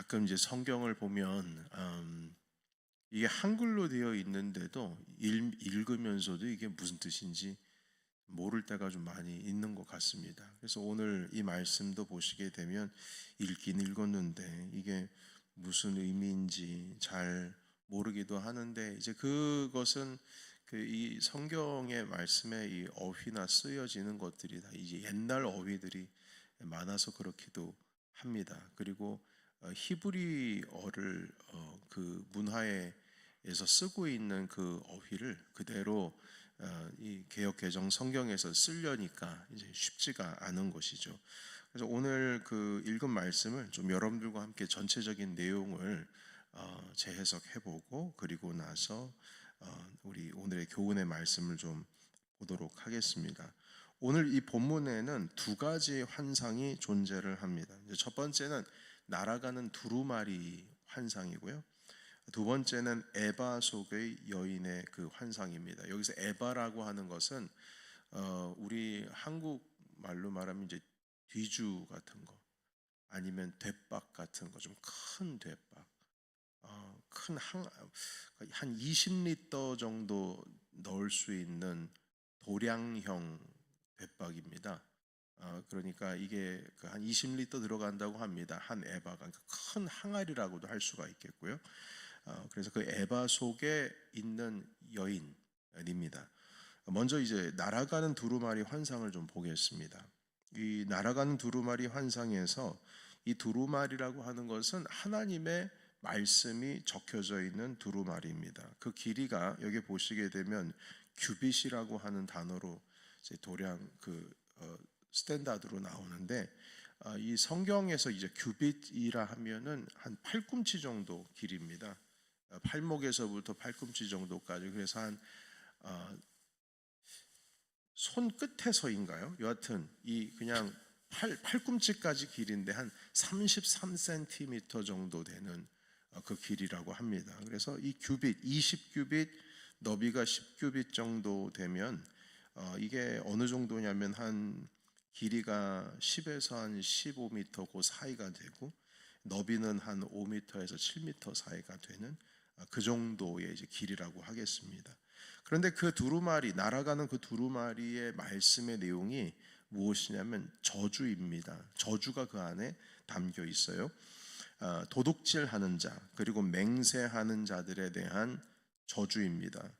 가끔 이제 성경을 보면 이게 한글로 되어 있는데도 읽으면서도 이게 무슨 뜻인지 모를 때가 좀 많이 있는 것 같습니다. 그래서 오늘 이 말씀도 보시게 되면 읽긴 읽었는데 이게 무슨 의미인지 잘 모르기도 하는데, 이제 그것은 그 이 성경의 말씀에 이 어휘나 쓰여지는 것들이 다 이제 옛날 어휘들이 많아서 그렇기도 합니다. 그리고 히브리어를 그 문화에서 쓰고 있는 그 어휘를 그대로 이 개역 개정 성경에서 쓰려니까 이제 쉽지가 않은 것이죠. 그래서 오늘 그 읽은 말씀을 좀 여러분들과 함께 전체적인 내용을 재해석해보고, 그리고 나서 우리 오늘의 교훈의 말씀을 좀 보도록 하겠습니다. 오늘 이 본문에는 두 가지 환상이 존재를 합니다. 첫 번째는 날아가는 두루마리 환상이고요. 두 번째는 에바 속의 여인의 그 환상입니다. 여기서 에바라고 하는 것은 우리 한국 말로 말하면 이제 뒤주 같은 거, 아니면 대박 같은 거, 좀 큰 대박, 한 20리터 정도 넣을 수 있는 도량형 대박입니다. 그러니까 이게 한 20리터 들어간다고 합니다. 한 에바가, 그러니까 큰 항아리라고도 할 수가 있겠고요. 그래서 그 에바 속에 있는 여인입니다. 먼저 이제 날아가는 두루마리 환상을 좀 보겠습니다. 이 날아가는 두루마리 환상에서 이 두루마리라고 하는 것은 하나님의 말씀이 적혀져 있는 두루마리입니다. 그 길이가 여기 보시게 되면 규빗이라고 하는 단어로 이제 도량 스탠다드로 나오는데, 이 성경에서 이제 규빗이라 하면은 한 팔꿈치 정도 길입니다. 팔목에서부터 팔꿈치 정도까지. 그래서 한 손끝에서인가요? 여하튼 이 그냥 팔꿈치까지 길인데 한 33cm 정도 되는 그 길이라고 합니다. 그래서 이 규빗 20규빗, 너비가 10규빗 정도 되면 이게 어느 정도냐면 한 길이가 10에서 한 15m 그 사이가 되고, 너비는 한 5m에서 7m 사이가 되는 그 정도의 이제 길이라고 하겠습니다. 그런데 그 두루마리, 날아가는 그 두루마리의 말씀의 내용이 무엇이냐면 저주입니다. 저주가 그 안에 담겨 있어요. 도둑질하는 자, 그리고 맹세하는 자들에 대한 저주입니다.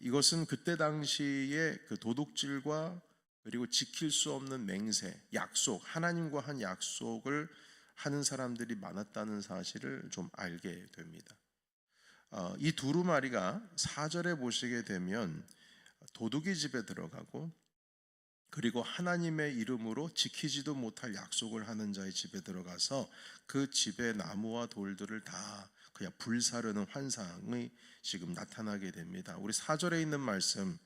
이것은 그때 당시에 그 도둑질과 그리고 지킬 수 없는 맹세, 약속, 하나님과 한 약속을 하는 사람들이 많았다는 사실을 좀 알게 됩니다. 이 두루마리가 4절에 보시게 되면 도둑이 집에 들어가고, 그리고 하나님의 이름으로 지키지도 못할 약속을 하는 자의 집에 들어가서 그 집의 나무와 돌들을 다 그냥 불사르는 환상이 지금 나타나게 됩니다. 우리 4절에 있는 말씀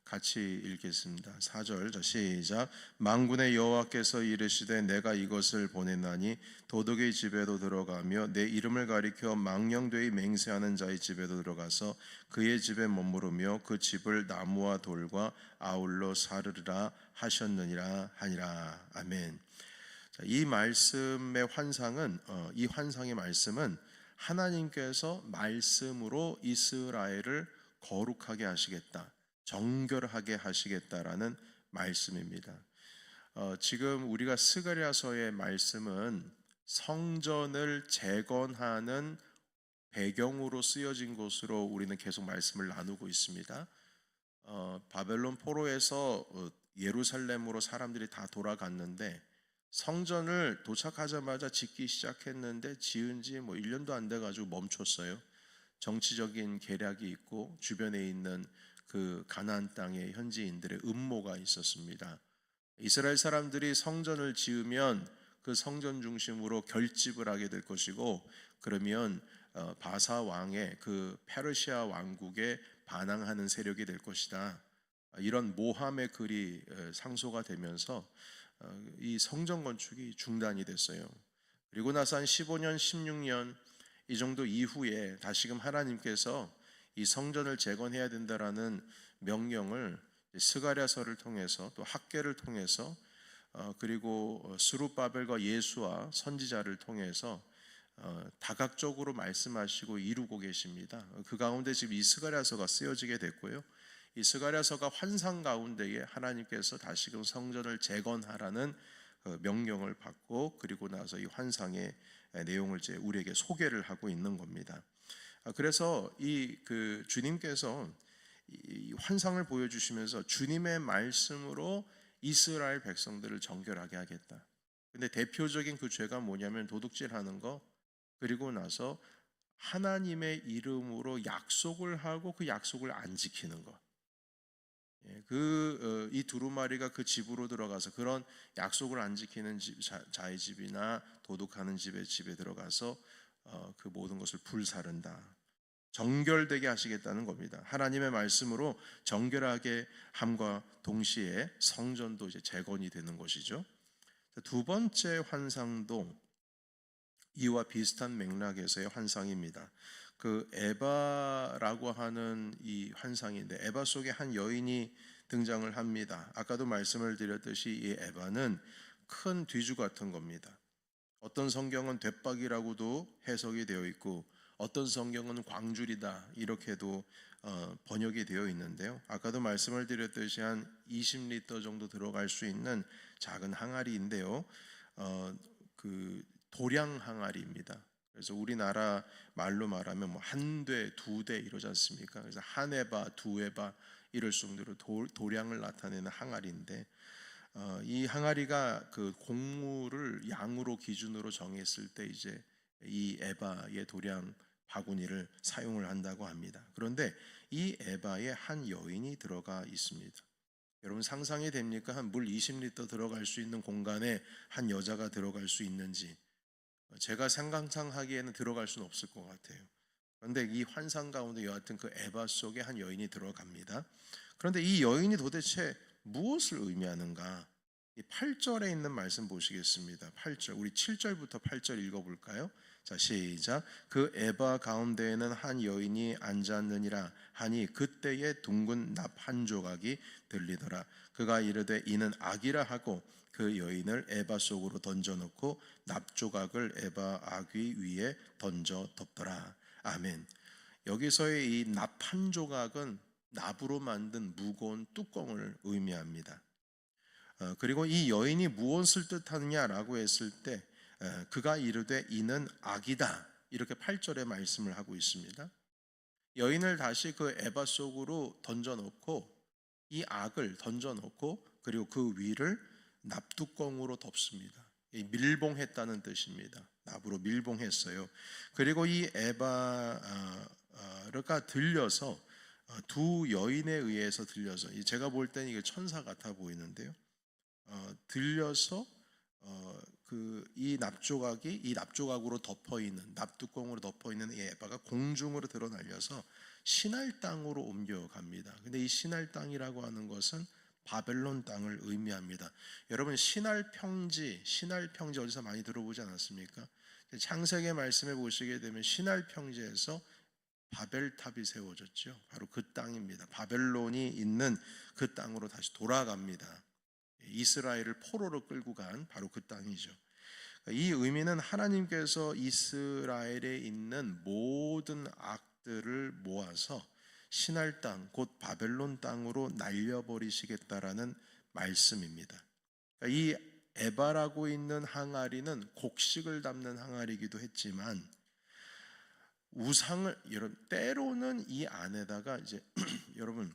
같이 읽겠습니다. 4절 시작. 만군의 여호와께서 이르시되 내가 이것을 보냈나니 도둑의 집에도 들어가며 내 이름을 가리켜 망령되이 맹세하는 자의 집에도 들어가서 그의 집에 머무르며 그 집을 나무와 돌과 아울러 사르르라 하셨느니라 하니라. 아멘. 이 말씀의 환상은 이 환상의 말씀은 하나님께서 말씀으로 이스라엘을 거룩하게 하시겠다, 정결하게 하시겠다라는 말씀입니다. 지금 우리가 스가랴서의 말씀은 성전을 재건하는 배경으로 쓰여진 것으로 우리는 계속 말씀을 나누고 있습니다. 바벨론 포로에서 예루살렘으로 사람들이 다 돌아갔는데, 성전을 도착하자마자 짓기 시작했는데 지은 지 1년도 안 돼가지고 멈췄어요. 정치적인 계략이 있고 주변에 있는 그 가나안 땅의 현지인들의 음모가 있었습니다. 이스라엘 사람들이 성전을 지으면 그 성전 중심으로 결집을 하게 될 것이고, 그러면 바사 왕의 그 페르시아 왕국에 반항하는 세력이 될 것이다. 이런 모함의 글이 상소가 되면서 이 성전 건축이 중단이 됐어요. 그리고 나서 한 15년, 16년 이 정도 이후에 다시금 하나님께서 이 성전을 재건해야 된다라는 명령을 스가랴서를 통해서 또 학개를 통해서 그리고 스룹바벨과 예수와 선지자를 통해서 다각적으로 말씀하시고 이루고 계십니다. 그 가운데 지금 이 스가랴서가 쓰여지게 됐고요. 이 스가랴서가 환상 가운데에 하나님께서 다시금 성전을 재건하라는 명령을 받고, 그리고 나서 이 환상의 내용을 이제 우리에게 소개를 하고 있는 겁니다. 그래서 이 주님께서 이 환상을 보여주시면서 주님의 말씀으로 이스라엘 백성들을 정결하게 하겠다. 근데 대표적인 그 죄가 뭐냐면 도둑질하는 거, 그리고 나서 하나님의 이름으로 약속을 하고 그 약속을 안 지키는 것. 이 두루마리가 그 집으로 들어가서 그런 약속을 안 지키는 자의 집이나 도둑하는 집에 들어가서 그 모든 것을 불사른다. 정결되게 하시겠다는 겁니다. 하나님의 말씀으로 정결하게 함과 동시에 성전도 이제 재건이 되는 것이죠. 두 번째 환상도 이와 비슷한 맥락에서의 환상입니다. 그 에바라고 하는 이 환상인데, 에바 속에 한 여인이 등장을 합니다. 아까도 말씀을 드렸듯이 이 에바는 큰 뒤주 같은 겁니다. 어떤 성경은 돛박이라고도 해석이 되어 있고, 어떤 성경은 광줄이다 이렇게도 번역이 되어 있는데요. 아까도 말씀을 드렸듯이 한 20리터 정도 들어갈 수 있는 작은 항아리인데요. 그 도량 항아리입니다. 그래서 우리나라 말로 말하면 뭐 한 대, 두 대 이러지 않습니까? 그래서 한 에바, 두 에바 이럴 정도로 도량을 나타내는 항아리인데, 이 항아리가 그 곡물을 양으로 기준으로 정했을 때 이제 이 에바의 도량 바구니를 사용을 한다고 합니다. 그런데 이 에바에 한 여인이 들어가 있습니다. 여러분 상상이 됩니까? 한 물 20리터 들어갈 수 있는 공간에 한 여자가 들어갈 수 있는지, 제가 상상하기에는 들어갈 수는 없을 것 같아요. 그런데 이 환상 가운데 여하튼 그 에바 속에 한 여인이 들어갑니다. 그런데 이 여인이 도대체 무엇을 의미하는가? 이 8절에 있는 말씀 보시겠습니다. 8절, 우리 7절부터 8절 읽어볼까요? 자, 시작. 그 에바 가운데에는 한 여인이 앉았느니라 하니 그때에 둥근 납 한 조각이 들리더라. 그가 이르되 이는 악이라 하고 그 여인을 에바 속으로 던져놓고 납 조각을 에바 아귀 위에 던져 덮더라. 아멘. 여기서의 이 납 한 조각은 납으로 만든 무거운 뚜껑을 의미합니다. 그리고 이 여인이 무엇을 뜻하느냐라고 했을 때 그가 이르되 이는 악이다 이렇게 8절에 말씀을 하고 있습니다. 여인을 다시 그 에바 속으로 던져놓고 이 악을 던져놓고 그리고 그 위를 납뚜껑으로 덮습니다. 밀봉했다는 뜻입니다. 납으로 밀봉했어요. 그리고 이 에바가 들려서 두 여인에 의해서 들려서, 제가 볼 때는 이게 천사 같아 보이는데요. 들려서 이 납조각이 이 납조각으로 덮어 있는 납뚜껑으로 덮어 있는 이 에바가 공중으로 드러 날려서 신할 땅으로 옮겨갑니다. 근데 이 신할 땅이라고 하는 것은 바벨론 땅을 의미합니다. 여러분 신할 평지 어디서 많이 들어보지 않았습니까? 창세기 말씀에 보시게 되면 신할 평지에서 바벨탑이 세워졌죠. 바로 그 땅입니다. 바벨론이 있는 그 땅으로 다시 돌아갑니다. 이스라엘을 포로로 끌고 간 바로 그 땅이죠. 이 의미는 하나님께서 이스라엘에 있는 모든 악들을 모아서 신할 땅, 곧 바벨론 땅으로 날려버리시겠다라는 말씀입니다. 이 에바라고 있는 항아리는 곡식을 담는 항아리이기도 했지만 우상을, 여러분 때로는 이 안에다가 이제 여러분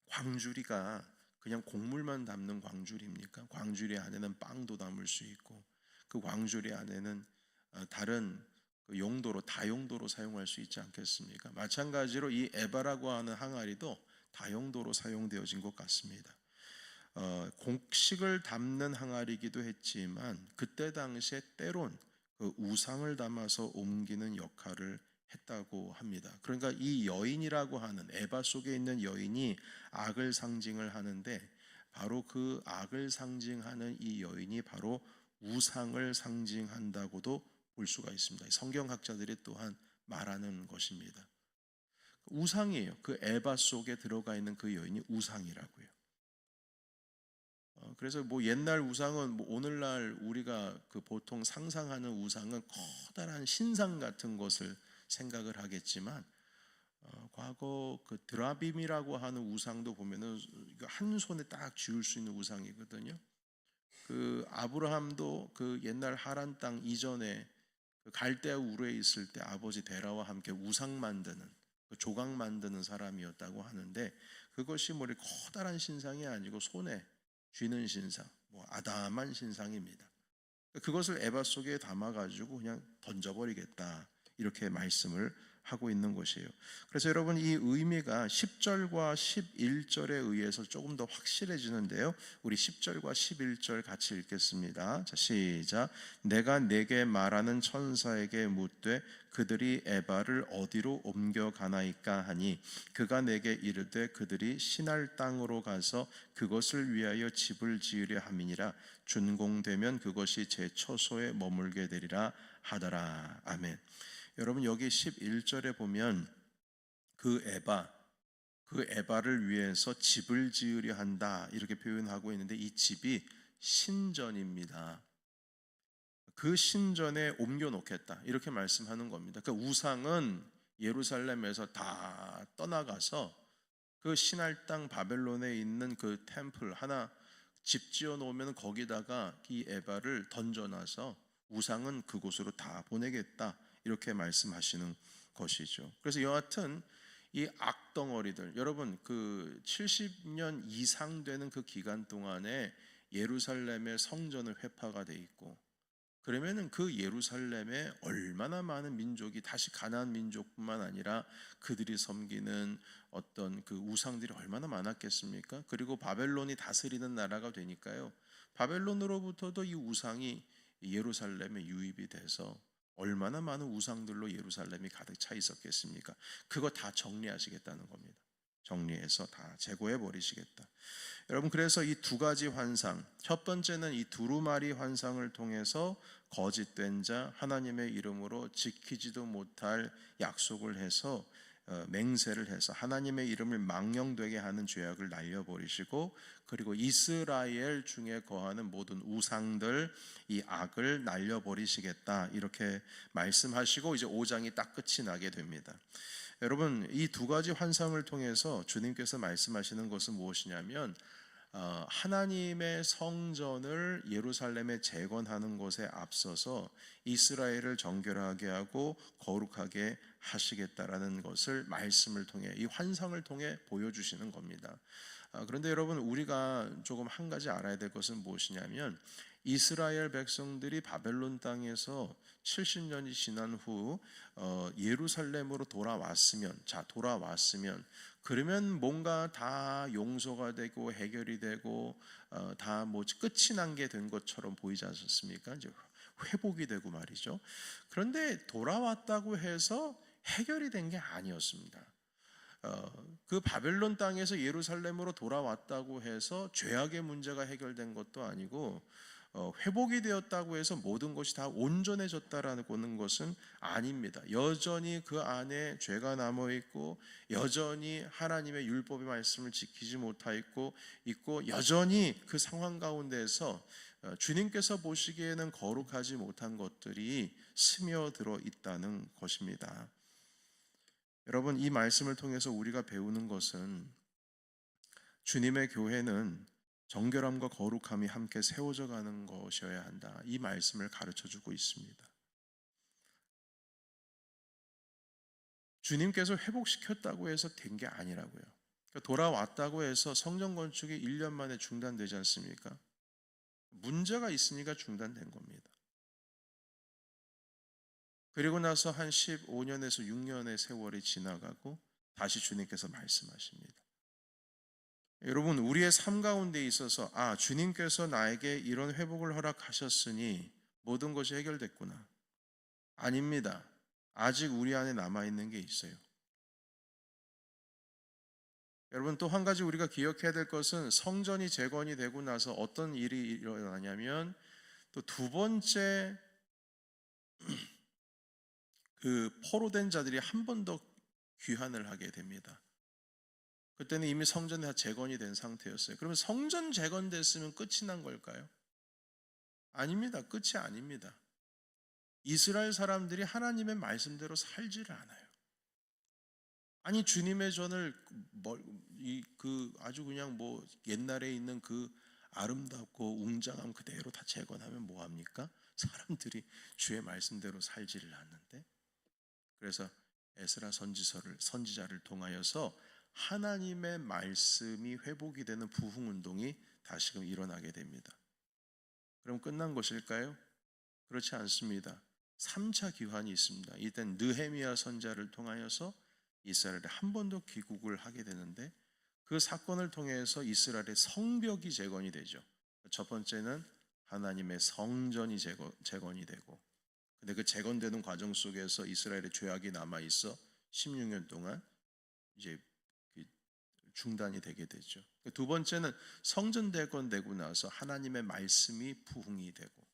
광주리가 그냥 곡물만 담는 광주리입니까? 광주리 안에는 빵도 담을 수 있고 그 광주리 안에는 다른 용도로 다용도로 사용할 수 있지 않겠습니까? 마찬가지로 이 에바라고 하는 항아리도 다용도로 사용되어진 것 같습니다. 곡식을 담는 항아리이기도 했지만 그때 당시에 때론 그 우상을 담아서 옮기는 역할을 했다고 합니다. 그러니까 이 여인이라고 하는 에바 속에 있는 여인이 악을 상징을 하는데 바로 그 악을 상징하는 이 여인이 바로 우상을 상징한다고도 볼 수가 있습니다. 성경학자들이 또한 말하는 것입니다. 우상이에요. 그 에바 속에 들어가 있는 그 여인이 우상이라고요. 그래서 뭐 옛날 우상은 뭐 오늘날 우리가 그 보통 상상하는 우상은 커다란 신상 같은 것을 생각을 하겠지만 과거 그 드라빔이라고 하는 우상도 보면은 한 손에 딱 쥐을 수 있는 우상이거든요. 그 아브라함도 그 옛날 하란 땅 이전에 그 갈대아 우르에 있을 때 아버지 데라와 함께 우상 만드는 그 조각 만드는 사람이었다고 하는데 그것이 뭐 이렇게 커다란 신상이 아니고 손에 쥐는 신상, 뭐 아담한 신상입니다. 그것을 에바 속에 담아가지고 그냥 던져버리겠다 이렇게 말씀을 하고 있는 것이에요. 그래서 여러분 이 의미가 10절과 11절에 의해서 조금 더 확실해지는데요. 우리 10절과 11절 같이 읽겠습니다. 자, 시작. 내가 내게 말하는 천사에게 묻되 그들이 에바를 어디로 옮겨가나이까 하니 그가 내게 이르되 그들이 시날 땅으로 가서 그것을 위하여 집을 지으려 함이니라. 준공되면 그것이 제 처소에 머물게 되리라 하더라. 아멘. 여러분 여기 11절에 보면 그 에바를 위해서 집을 지으려 한다 이렇게 표현하고 있는데 이 집이 신전입니다. 그 신전에 옮겨 놓겠다 이렇게 말씀하는 겁니다. 그 우상은 예루살렘에서 다 떠나가서 그 신할 땅 바벨론에 있는 그 템플 하나 집 지어 놓으면 거기다가 이 에바를 던져놔서 우상은 그곳으로 다 보내겠다 이렇게 말씀하시는 것이죠. 그래서 여하튼 이 악덩어리들 여러분 그 70년 이상 되는 그 기간 동안에 예루살렘의 성전을 회파가 돼 있고 그러면은 그 예루살렘에 얼마나 많은 민족이 다시 가나안 민족뿐만 아니라 그들이 섬기는 어떤 그 우상들이 얼마나 많았겠습니까? 그리고 바벨론이 다스리는 나라가 되니까요. 바벨론으로부터도 이 우상이 예루살렘에 유입이 돼서 얼마나 많은 우상들로 예루살렘이 가득 차 있었겠습니까? 그거 다 정리하시겠다는 겁니다. 정리해서 다 제거해 버리시겠다. 여러분 그래서 이 두 가지 환상, 첫 번째는 이 두루마리 환상을 통해서 거짓된 자 하나님의 이름으로 지키지도 못할 약속을 해서 맹세를 해서 하나님의 이름을 망령되게 하는 죄악을 날려버리시고 그리고 이스라엘 중에 거하는 모든 우상들 이 악을 날려버리시겠다 이렇게 말씀하시고 이제 5장이 딱 끝이 나게 됩니다. 여러분 이 두 가지 환상을 통해서 주님께서 말씀하시는 것은 무엇이냐면 하나님의 성전을 예루살렘에 재건하는 것에 앞서서 이스라엘을 정결하게 하고 거룩하게 하시겠다라는 것을 말씀을 통해 이 환상을 통해 보여주시는 겁니다. 그런데 여러분 우리가 조금 한 가지 알아야 될 것은 무엇이냐면 이스라엘 백성들이 바벨론 땅에서 70년이 지난 후 예루살렘으로 돌아왔으면 그러면 뭔가 다 용서가 되고 해결이 되고 다 뭐 끝이 난 게 된 것처럼 보이지 않습니까? 이제 회복이 되고 말이죠. 그런데 돌아왔다고 해서 해결이 된 게 아니었습니다. 그 바벨론 땅에서 예루살렘으로 돌아왔다고 해서 죄악의 문제가 해결된 것도 아니고 회복이 되었다고 해서 모든 것이 다 온전해졌다라는 것은 아닙니다. 여전히 그 안에 죄가 남아 있고 여전히 하나님의 율법의 말씀을 지키지 못하고 있고 여전히 그 상황 가운데서 주님께서 보시기에는 거룩하지 못한 것들이 스며들어 있다는 것입니다. 여러분 이 말씀을 통해서 우리가 배우는 것은 주님의 교회는 정결함과 거룩함이 함께 세워져 가는 것이어야 한다. 이 말씀을 가르쳐 주고 있습니다. 주님께서 회복시켰다고 해서 된 게 아니라고요. 돌아왔다고 해서 성전 건축이 1년 만에 중단되지 않습니까? 문제가 있으니까 중단된 겁니다. 그리고 나서 한 15년에서 6년의 세월이 지나가고 다시 주님께서 말씀하십니다. 여러분 우리의 삶 가운데 있어서 주님께서 나에게 이런 회복을 허락하셨으니 모든 것이 해결됐구나. 아닙니다. 아직 우리 안에 남아있는 게 있어요. 여러분 또 한 가지 우리가 기억해야 될 것은 성전이 재건이 되고 나서 어떤 일이 일어나냐면 또 두 번째 그 포로된 자들이 한 번 더 귀환을 하게 됩니다. 그때는 이미 성전이 다 재건이 된 상태였어요. 그러면 성전 재건됐으면 끝이 난 걸까요? 아닙니다. 끝이 아닙니다. 이스라엘 사람들이 하나님의 말씀대로 살지를 않아요. 아니 주님의 전을 아주 그냥 뭐 옛날에 있는 그 아름답고 웅장함 그대로 다 재건하면 뭐 합니까? 사람들이 주의 말씀대로 살지를 않는데. 그래서 에스라 선지자를 통하여서 하나님의 말씀이 회복이 되는 부흥 운동이 다시금 일어나게 됩니다. 그럼 끝난 것일까요? 그렇지 않습니다. 3차 기환이 있습니다. 이땐 느헤미야 선지자를 통하여서 이스라엘에 한 번 더 귀국을 하게 되는데, 그 사건을 통해서 이스라엘의 성벽이 재건이 되죠. 첫 번째는 하나님의 성전이 재건이 되고, 근데 그 재건되는 과정 속에서 이스라엘의 죄악이 남아 있어 16년 동안 이제 중단이 되게 되죠. 두 번째는 성전 재건되고 나서 하나님의 말씀이 부흥이 되고,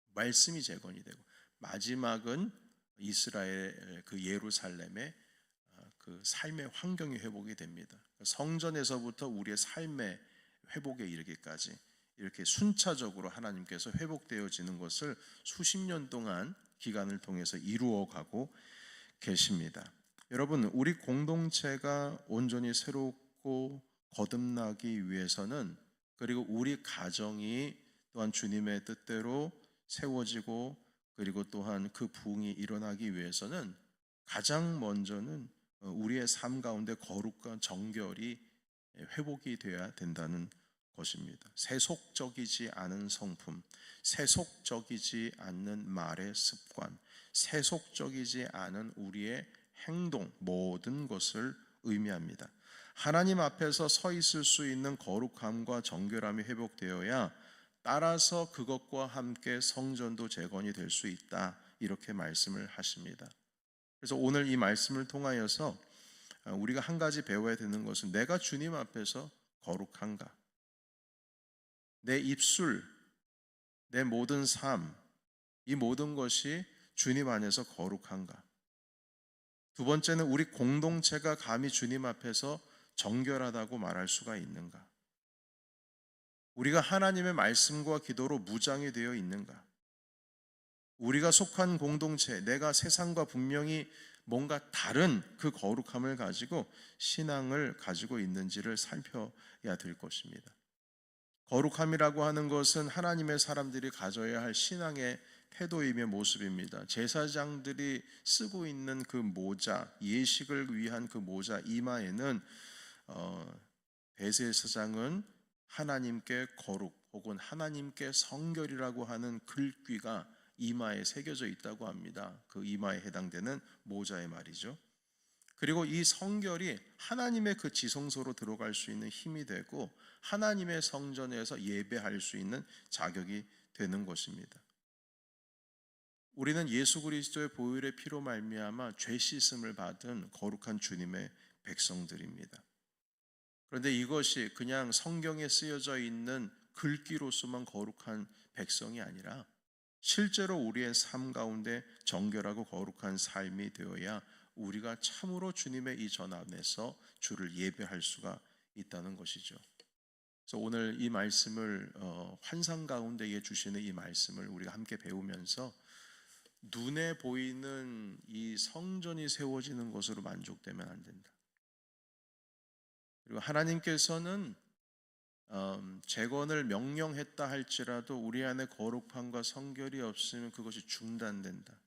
말씀이 재건이 되고, 마지막은 이스라엘 그 예루살렘의 그 삶의 환경이 회복이 됩니다. 성전에서부터 우리의 삶의 회복에 이르기까지 이렇게 순차적으로 하나님께서 회복되어지는 것을 수십 년 동안 기간을 통해서 이루어가고 계십니다. 여러분, 우리 공동체가 온전히 새롭고 거듭나기 위해서는, 그리고 우리 가정이 또한 주님의 뜻대로 세워지고, 그리고 또한 그 부흥이 일어나기 위해서는 가장 먼저는 우리의 삶 가운데 거룩과 정결이 회복이 되어야 된다는 것입니다. 세속적이지 않은 성품, 세속적이지 않는 말의 습관, 세속적이지 않은 우리의 행동, 모든 것을 의미합니다. 하나님 앞에서 서 있을 수 있는 거룩함과 정결함이 회복되어야 따라서 그것과 함께 성전도 재건이 될 수 있다, 이렇게 말씀을 하십니다. 그래서 오늘 이 말씀을 통하여서 우리가 한 가지 배워야 되는 것은, 내가 주님 앞에서 거룩한가? 내 입술, 내 모든 삶, 이 모든 것이 주님 안에서 거룩한가? 두 번째는 우리 공동체가 감히 주님 앞에서 정결하다고 말할 수가 있는가? 우리가 하나님의 말씀과 기도로 무장이 되어 있는가? 우리가 속한 공동체, 내가 세상과 분명히 뭔가 다른 그 거룩함을 가지고 신앙을 가지고 있는지를 살펴야 될 것입니다. 거룩함이라고 하는 것은 하나님의 사람들이 가져야 할 신앙의 태도이며 모습입니다. 제사장들이 쓰고 있는 그 모자, 예식을 위한 그 모자 이마에는 대제사장은 하나님께 거룩 혹은 하나님께 성결이라고 하는 글귀가 이마에 새겨져 있다고 합니다. 그 이마에 해당되는 모자의 말이죠. 그리고 이 성결이 하나님의 그 지성소로 들어갈 수 있는 힘이 되고, 하나님의 성전에서 예배할 수 있는 자격이 되는 것입니다. 우리는 예수 그리스도의 보혈의 피로 말미암아 죄 씻음을 받은 거룩한 주님의 백성들입니다. 그런데 이것이 그냥 성경에 쓰여져 있는 글귀로서만 거룩한 백성이 아니라, 실제로 우리의 삶 가운데 정결하고 거룩한 삶이 되어야 우리가 참으로 주님의 이 전 안에서 주를 예배할 수가 있다는 것이죠. 그래서 오늘 이 말씀을 환상 가운데에 주시는 이 말씀을 우리가 함께 배우면서, 눈에 보이는 이 성전이 세워지는 것으로 만족되면 안 된다. 그리고 하나님께서는 재건을 명령했다 할지라도 우리 안에 거룩함과 성결이 없으면 그것이 중단된다.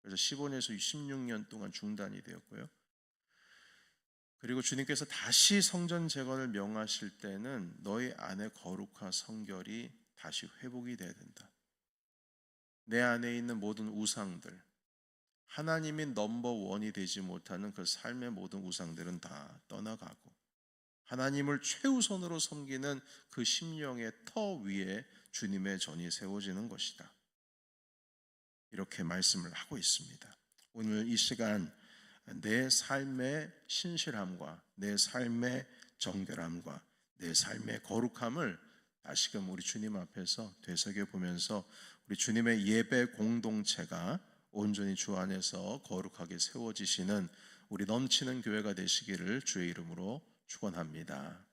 그래서 15년에서 16년 동안 중단이 되었고요. 그리고 주님께서 다시 성전 재건을 명하실 때는 너희 안에 거룩과 성결이 다시 회복이 돼야 된다. 내 안에 있는 모든 우상들, 하나님이 넘버원이 되지 못하는 그 삶의 모든 우상들은 다 떠나가고, 하나님을 최우선으로 섬기는 그 심령의 터 위에 주님의 전이 세워지는 것이다, 이렇게 말씀을 하고 있습니다. 오늘 이 시간 내 삶의 신실함과 내 삶의 정결함과 내 삶의 거룩함을 다시금 우리 주님 앞에서 되새겨보면서, 우리 주님의 예배 공동체가 온전히 주 안에서 거룩하게 세워지시는 우리 넘치는 교회가 되시기를 주의 이름으로 축원합니다.